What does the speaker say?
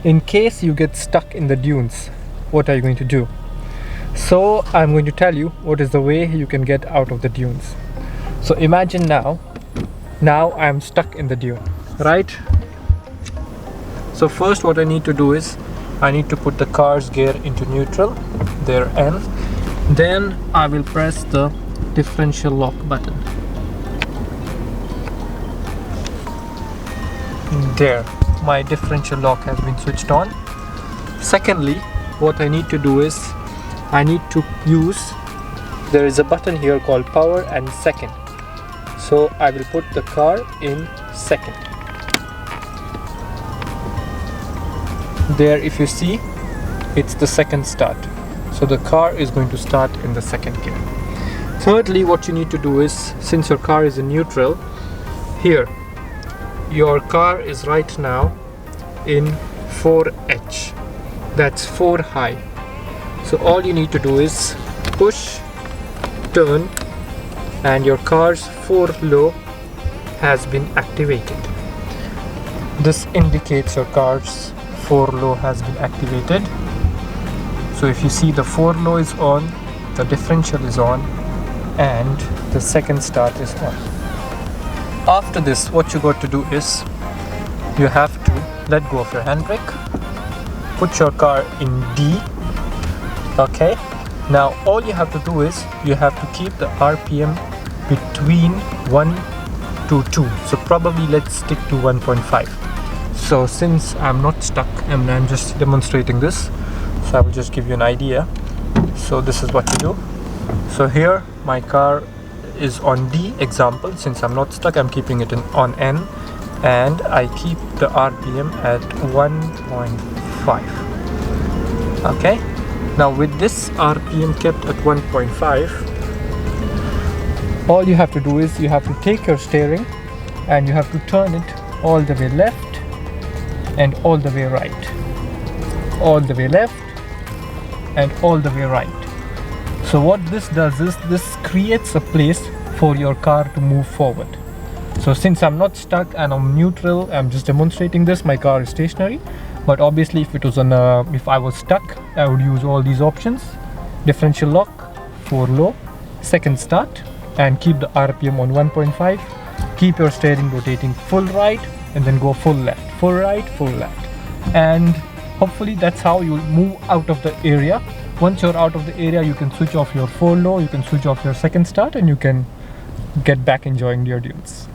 In case you get stuck in the dunes, what are you going to do? So I'm going to tell you what is the way you can get out of the dunes. So imagine now I'm stuck in the dune, right? So first what I need to do is I need to put the car's gear into neutral, there N. Then I will press the differential lock button. There, my differential lock has been switched on. Secondly, what I need to do is I need to use, there is a button here called power and second. So I will put the car in second. There, if you see, it's the second start. So the car is going to start in the second gear. Thirdly, what you need to do is, since your car is in neutral, here, your car is right now in 4H. That's 4 high. So all you need to do is push, turn, and your car's 4 low has been activated. This indicates your car's 4 low has been activated. So if you see, the 4 low is on, the differential is on, and the second start is on. After this, what you got to do is you have to let go of your handbrake, put your car in D. Okay, now all you have to do is you have to keep the RPM between 1 to 2. So probably let's stick to 1.5. So since I'm not stuck and I'm just demonstrating this, so I will just give you an idea. So this is what you do. So here my car is on D example. Since I'm not stuck, I'm keeping it on N, and I keep the RPM at 1.5. Okay, now with this RPM kept at 1.5, all you have to do is you have to take your steering and you have to turn it all the way left and all the way right, all the way left and all the way right. So what this does is this creates a place for your car to move forward. So since I'm not stuck and I'm neutral, I'm just demonstrating this, my car is stationary. But obviously if it was on if I was stuck, I would use all these options: differential lock, 4 low, second start, and keep the RPM on 1.5. Keep your steering rotating full right and then go full left, full right, full left, and hopefully that's how you'll move out of the area. Once you're out of the area, you can switch off your 4 low, you can switch off your second start, and you can get back enjoying your dunes.